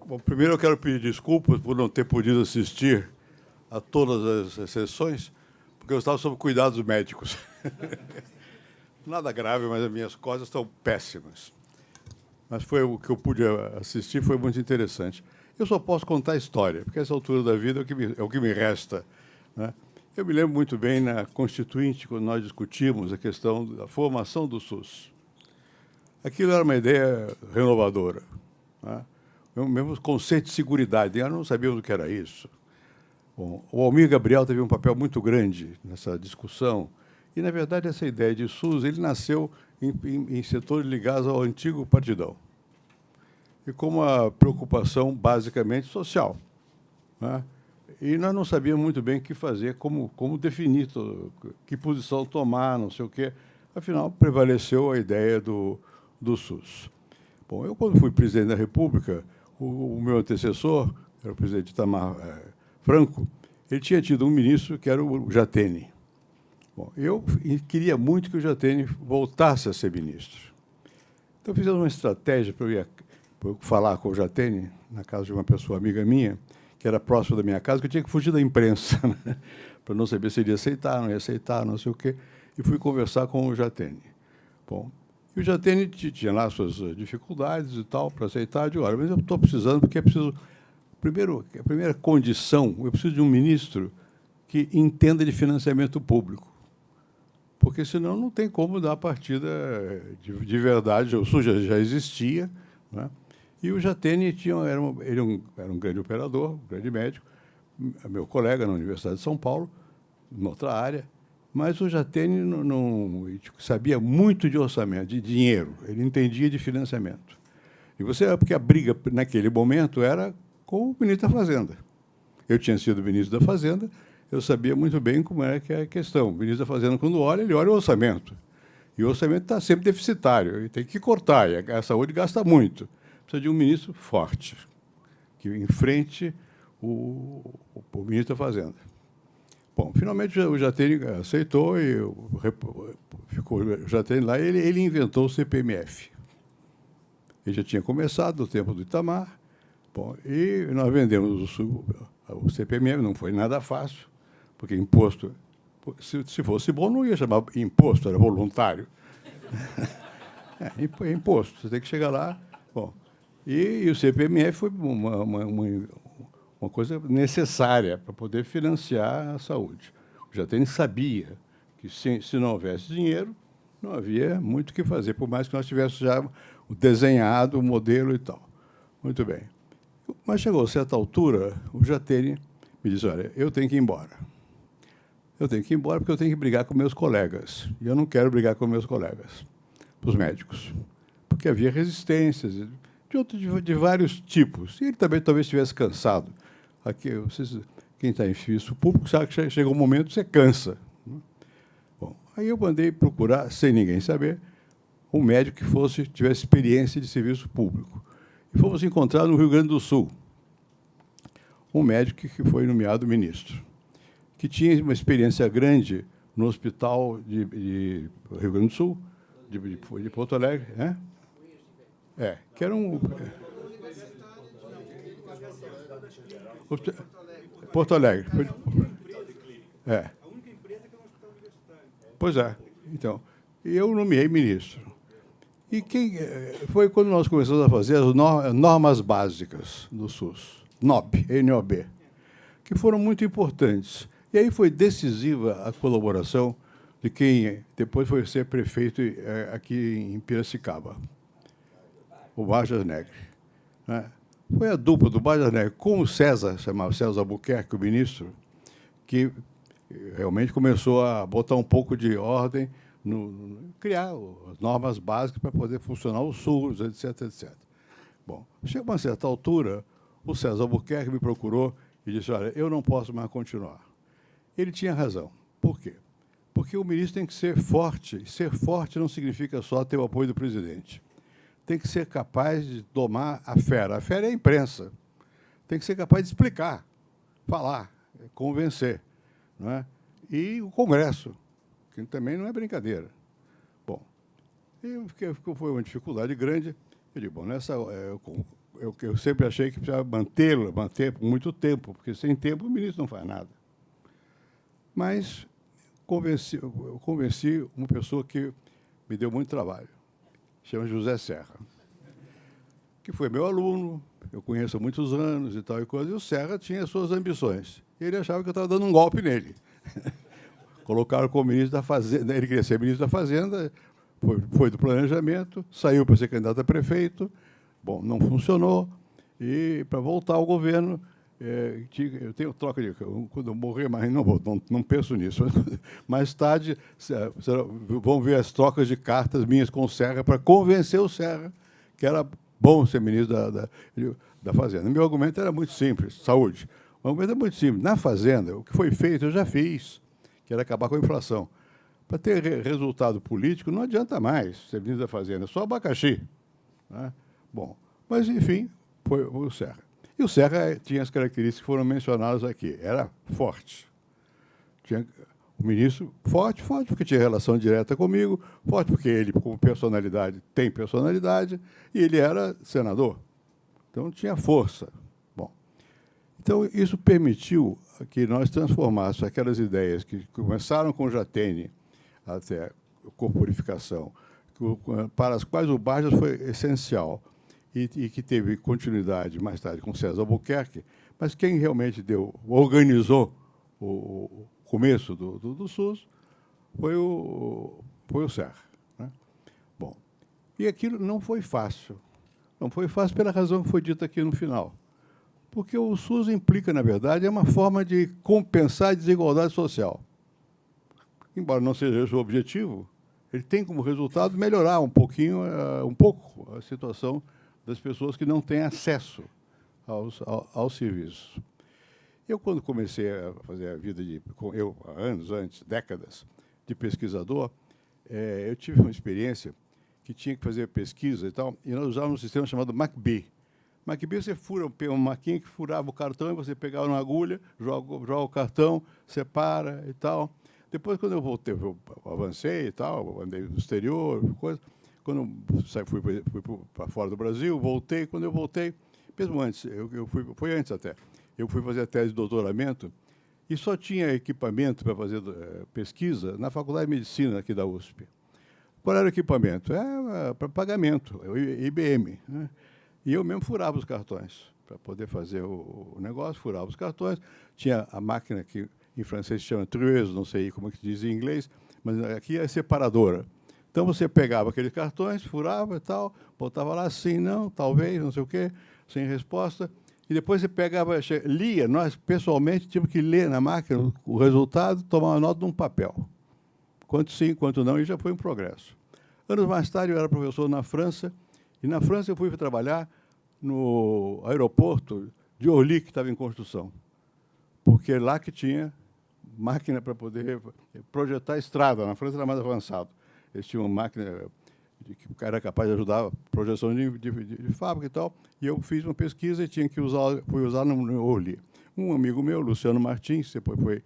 Bom, primeiro eu quero pedir desculpas por não ter podido assistir a todas as sessões, porque eu estava sob cuidados médicos. Nada grave, mas as minhas costas estão péssimas. Mas foi o que eu pude assistir, foi muito interessante. Eu só posso contar a história, porque essa altura da vida é o que me resta, né? Eu me lembro muito bem na Constituinte, quando nós discutimos a questão da formação do SUS. Aquilo era uma ideia renovadora, né? O mesmo conceito de seguridade, nós não sabíamos o que era isso. Bom, o Almir Gabriel teve um papel muito grande nessa discussão, e, na verdade, essa ideia de SUS ele nasceu em setores ligados ao antigo Partidão, e com uma preocupação basicamente social, né? E nós não sabíamos muito bem o que fazer, como definir, que posição tomar, não sei o quê. Afinal, prevaleceu a ideia do SUS. Bom, eu, quando fui presidente da República, o meu antecessor, era o presidente Itamar Franco, ele tinha tido um ministro que era o Jatene. Bom, eu queria muito que o Jatene voltasse a ser ministro. Então, fizemos uma estratégia para eu falar com o Jatene, na casa de uma pessoa amiga minha, que era próxima da minha casa, que eu tinha que fugir da imprensa, né? Para não saber se ele ia aceitar, não ia aceitar, não sei o quê. E fui conversar com o Jatene. Bom, e o Jatene tinha lá suas dificuldades e tal para aceitar. Eu digo, olha, mas eu estou precisando, porque é preciso... Primeiro, a primeira condição, eu preciso de um ministro que entenda de financiamento público, porque senão não tem como dar a partida de verdade. O SUS já existia, né? E o Jatene era um grande operador, um grande médico, meu colega na Universidade de São Paulo, em outra área, mas o Jatene não sabia muito de orçamento, de dinheiro, ele entendia de financiamento. E porque a briga naquele momento era com o ministro da Fazenda. Eu tinha sido ministro da Fazenda, eu sabia muito bem como era que é a questão. O ministro da Fazenda, quando olha, ele olha o orçamento. E o orçamento está sempre deficitário, ele tem que cortar, e a saúde gasta muito. Precisa de um ministro forte, que enfrente o ministro da Fazenda. Bom, finalmente o Jatene aceitou e ficou o Jatene lá. Ele inventou o CPMF. Ele já tinha começado no tempo do Itamar. Bom, e nós vendemos o CPMF, não foi nada fácil, porque imposto, se fosse bom, não ia chamar imposto, era voluntário. É imposto, você tem que chegar lá. Bom, e o CPMF foi uma coisa necessária para poder financiar a saúde. O Jatene sabia que, se não houvesse dinheiro, não havia muito o que fazer, por mais que nós tivéssemos já desenhado o modelo e tal. Muito bem. Mas chegou a certa altura, o Jatene me disse, olha, eu tenho que ir embora. Eu tenho que ir embora porque eu tenho que brigar com meus colegas. E eu não quero brigar com meus colegas, os médicos, porque havia resistências de vários tipos. E ele também talvez estivesse cansado. Aqui, quem está em serviço público sabe que chega um momento que você cansa. Bom, aí eu mandei procurar, sem ninguém saber, um médico que tivesse experiência de serviço público. E fomos encontrar no Rio Grande do Sul um médico que foi nomeado ministro, que tinha uma experiência grande no hospital de Rio Grande do Sul, de Porto Alegre, né? Que era um... Porto Alegre. A única empresa que é um hospital universitário. Pois é. Então, eu nomeei ministro. E foi quando nós começamos a fazer as normas básicas do SUS, NOB, que foram muito importantes. E aí foi decisiva a colaboração de quem depois foi ser prefeito aqui em Piracicaba, o Vargas Negre, né? Foi a dupla do Vargas Negre com o César, chamava César Albuquerque, o ministro, que realmente começou a botar um pouco de ordem, criar as normas básicas para poder funcionar o SUS, etc, etc. Bom, chegou a uma certa altura, o César Albuquerque me procurou e disse, olha, eu não posso mais continuar. Ele tinha razão. Por quê? Porque o ministro tem que ser forte, e ser forte não significa só ter o apoio do presidente. Tem que ser capaz de domar a fera. A fera é a imprensa. Tem que ser capaz de explicar, falar, convencer, não é? E o Congresso, que também não é brincadeira. Bom, foi uma dificuldade grande. Eu digo, bom, eu sempre achei que precisava manter por muito tempo, porque sem tempo o ministro não faz nada. Mas eu convenci uma pessoa que me deu muito trabalho, chama José Serra, que foi meu aluno, eu conheço há muitos anos e tal e coisa, e o Serra tinha suas ambições. E ele achava que eu estava dando um golpe nele. Colocaram como ministro da Fazenda, ele queria ser ministro da Fazenda, foi do planejamento, saiu para ser candidato a prefeito, bom, não funcionou, e para voltar ao governo, eu tenho troca de... Quando eu morrer, mas não penso nisso. Mais tarde, vão ver as trocas de cartas minhas com o Serra para convencer o Serra que era bom ser ministro da Fazenda. Meu argumento era muito simples, saúde. O argumento é muito simples. Na Fazenda, o que foi feito, eu já fiz, que era acabar com a inflação. Para ter resultado político, não adianta mais ser ministro da Fazenda, é só abacaxi. Né? Bom, mas, enfim, foi o Serra. E o Serra tinha as características que foram mencionadas aqui. Era forte. Tinha o ministro forte, porque tinha relação direta comigo, forte porque ele, como personalidade, tem personalidade, e ele era senador. Então, tinha força. Bom, então, isso permitiu que nós transformássemos aquelas ideias que começaram com Jatene até a corporificação, para as quais o Barjas foi essencial, e que teve continuidade mais tarde com César Albuquerque, mas quem realmente organizou o começo do SUS foi o Serra. Né? Bom, e aquilo não foi fácil. Não foi fácil pela razão que foi dita aqui no final. Porque o SUS implica, na verdade, uma forma de compensar a desigualdade social. Embora não seja esse o objetivo, ele tem como resultado melhorar um pouco a situação das pessoas que não têm acesso aos serviços. Eu, quando comecei a fazer a vida há anos antes, décadas, de pesquisador, eu tive uma experiência que tinha que fazer pesquisa e tal, e nós usávamos um sistema chamado MacB. MacB, você fura uma maquinha que furava o cartão, e você pegava uma agulha, joga o cartão, separa e tal. Depois, quando eu voltei, eu avancei e tal, andei no exterior, coisa. Quando fui para fora do Brasil, voltei. Quando eu voltei, mesmo antes, foi antes até, eu fui fazer a tese de doutoramento e só tinha equipamento para fazer pesquisa na Faculdade de Medicina aqui da USP. Qual era o equipamento? Para pagamento, IBM. Né? E eu mesmo furava os cartões para poder fazer o negócio, furava os cartões. Tinha a máquina que em francês se chama trueuse, não sei como é que se diz em inglês, mas aqui é separadora. Então, você pegava aqueles cartões, furava e tal, botava lá, sim, não, talvez, não sei o quê, sem resposta, e depois você pegava, lia, nós, pessoalmente, tínhamos que ler na máquina o resultado, tomar uma nota num papel. Quanto sim, quanto não, e já foi um progresso. Anos mais tarde, eu era professor na França, e na França eu fui trabalhar no aeroporto de Orly, que estava em construção, porque lá que tinha máquina para poder projetar estrada. Na França era mais avançado. Eles tinham uma máquina que o cara era capaz de ajudar a projeção de fábrica e tal, e eu fiz uma pesquisa e fui usar no Orly. Um amigo meu, Luciano Martins, depois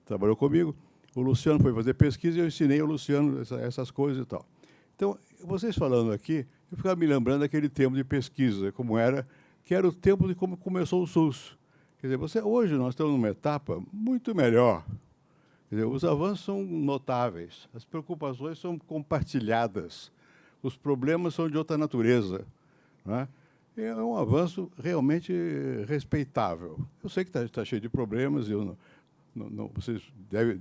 trabalhou comigo, o Luciano foi fazer pesquisa e eu ensinei ao Luciano essas coisas e tal. Então, vocês falando aqui, eu ficava me lembrando daquele tempo de pesquisa, que era o tempo de como começou o SUS. Quer dizer, hoje nós estamos numa etapa muito melhor. Quer dizer, os avanços são notáveis, as preocupações são compartilhadas, os problemas são de outra natureza. Né? É um avanço realmente respeitável. Eu sei que está cheio de problemas, vocês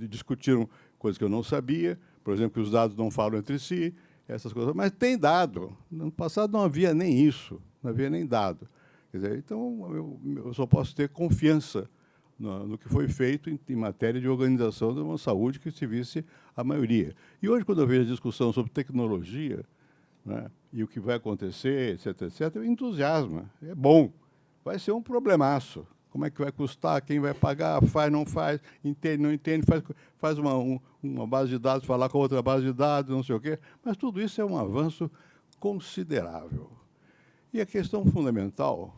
discutiram coisas que eu não sabia, por exemplo, que os dados não falam entre si, essas coisas, mas tem dado. No passado não havia nem isso, não havia nem dado. Quer dizer, então, eu só posso ter confiança no que foi feito em matéria de organização de uma saúde que se visse a maioria. E hoje, quando eu vejo a discussão sobre tecnologia, né, e o que vai acontecer, etc., me entusiasma. É bom. Vai ser um problemaço. Como é que vai custar? Quem vai pagar? Faz, não faz? Entende, não entende? Faz uma base de dados, falar com outra base de dados, não sei o quê. Mas tudo isso é um avanço considerável. E a questão fundamental,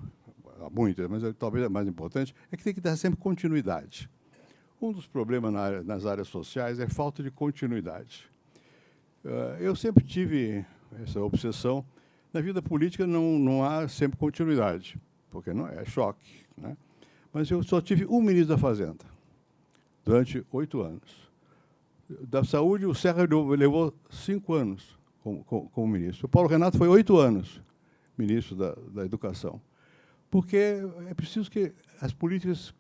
há muitas, mas talvez a mais importante, é que tem que dar sempre continuidade. Um dos problemas nas áreas sociais é a falta de continuidade. Eu sempre tive essa obsessão Na vida política não há sempre continuidade, porque não é choque, né? Mas eu só tive um ministro da Fazenda durante 8 anos. Da Saúde, o Serra levou 5 anos como ministro. O Paulo Renato foi 8 anos ministro da Educação. Porque é preciso que as políticas,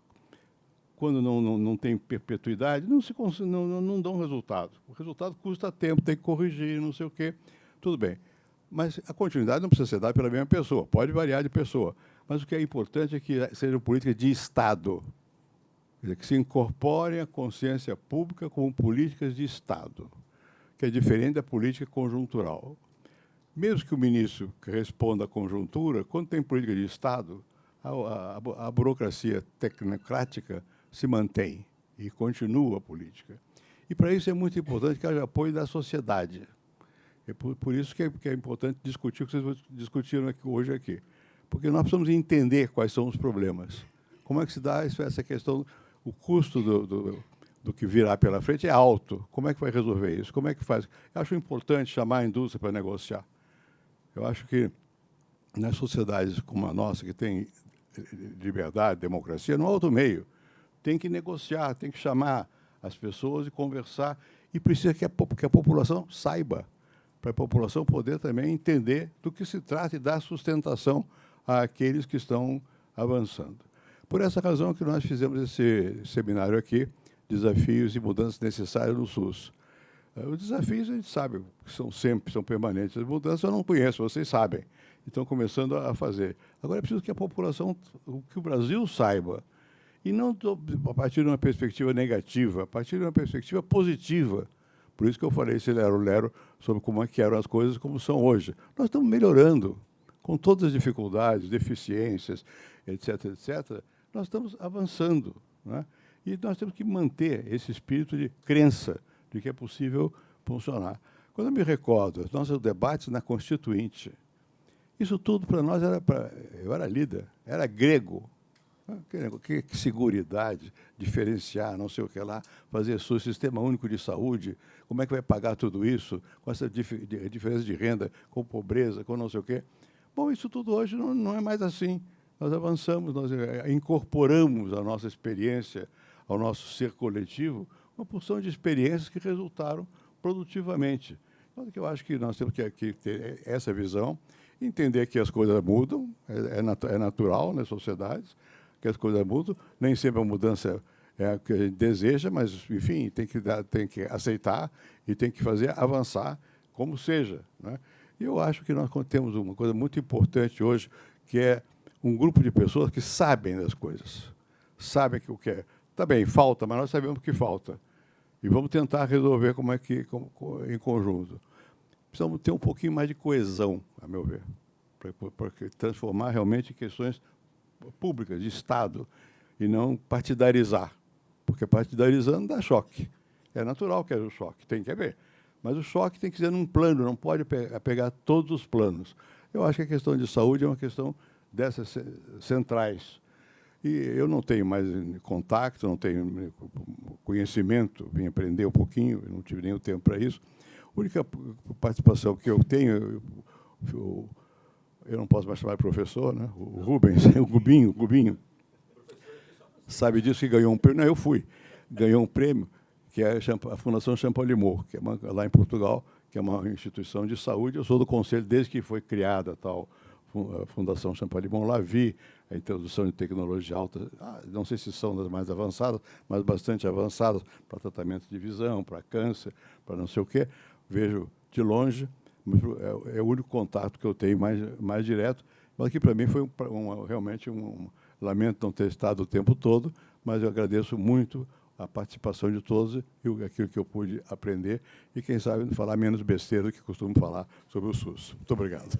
quando não tem perpetuidade, não dão resultado. O resultado custa tempo, tem que corrigir, não sei o quê. Tudo bem. Mas a continuidade não precisa ser dada pela mesma pessoa, pode variar de pessoa. Mas o que é importante é que sejam políticas de Estado, quer dizer, que se incorporem à consciência pública como políticas de Estado, que é diferente da política conjuntural. Mesmo que o ministro responda à conjuntura, quando tem política de Estado, a burocracia tecnocrática se mantém e continua a política. E, para isso, é muito importante que haja apoio da sociedade. É por isso que é importante discutir o que vocês discutiram hoje aqui. Porque nós precisamos entender quais são os problemas. Como é que se dá essa questão, o custo do que virá pela frente é alto. Como é que vai resolver isso? Como é que faz? Eu acho importante chamar a indústria para negociar. Eu acho que nas sociedades como a nossa, que tem liberdade, democracia, não há outro meio. Tem que negociar, tem que chamar as pessoas e conversar. E precisa que a população saiba, para a população poder também entender do que se trata e dar sustentação àqueles que estão avançando. Por essa razão que nós fizemos esse seminário aqui, Desafios e Mudanças Necessárias no SUS. Os desafios, a gente sabe, que são permanentes. As mudanças eu não conheço, vocês sabem. Estão começando a fazer. Agora é preciso que a população, que o Brasil saiba, e não a partir de uma perspectiva negativa, a partir de uma perspectiva positiva. Por isso que eu falei esse lero-lero sobre como é que eram as coisas como são hoje. Nós estamos melhorando, com todas as dificuldades, deficiências, etc., etc., nós estamos avançando, né? E nós temos que manter esse espírito de crença de que é possível funcionar. Quando eu me recordo dos nossos debates na Constituinte, isso tudo para nós eu era líder, era grego. Que seguridade, diferenciar, não sei o que lá, fazer seu sistema único de saúde, como é que vai pagar tudo isso, com essa diferença de renda, com pobreza, com não sei o quê. Bom, isso tudo hoje não é mais assim. Nós avançamos, nós incorporamos a nossa experiência, ao nosso ser coletivo, uma porção de experiências que resultaram produtivamente. Então, eu acho que nós temos que ter essa visão, entender que as coisas mudam, é natural nas sociedades, que as coisas mudam, nem sempre a mudança é a que a gente deseja, mas, enfim, tem que aceitar e tem que fazer avançar como seja, né? E eu acho que nós temos uma coisa muito importante hoje, que é um grupo de pessoas que sabem das coisas, sabem que o que é. Está bem, falta, mas nós sabemos o que falta. E vamos tentar resolver em conjunto. Precisamos ter um pouquinho mais de coesão, a meu ver, para transformar realmente em questões públicas, de Estado, e não partidarizar. Porque partidarizando dá choque. É natural que haja o choque, tem que haver. Mas o choque tem que ser num plano, não pode pegar todos os planos. Eu acho que a questão de saúde é uma questão dessas centrais. E eu não tenho mais contato, não tenho conhecimento, vim aprender um pouquinho, não tive nenhum tempo para isso. A única participação que eu tenho, eu não posso mais chamar de professor, né? O Rubens, o Gubinho, sabe disso, que ganhou um prêmio. Não, eu fui. Ganhou um prêmio, que é a Fundação Champalimau, que é lá em Portugal, que é uma instituição de saúde. Eu sou do conselho desde que foi criada a tal Fundação Champalimau. Lá vi a introdução de tecnologia alta, não sei se são das mais avançadas, mas bastante avançadas para tratamento de visão, para câncer, para não sei o quê. Vejo de longe, é o único contato que eu tenho mais direto, mas que para mim foi realmente um lamento não ter estado o tempo todo, mas eu agradeço muito a participação de todos e aquilo que eu pude aprender e, quem sabe, falar menos besteira do que costumo falar sobre o SUS. Muito obrigado.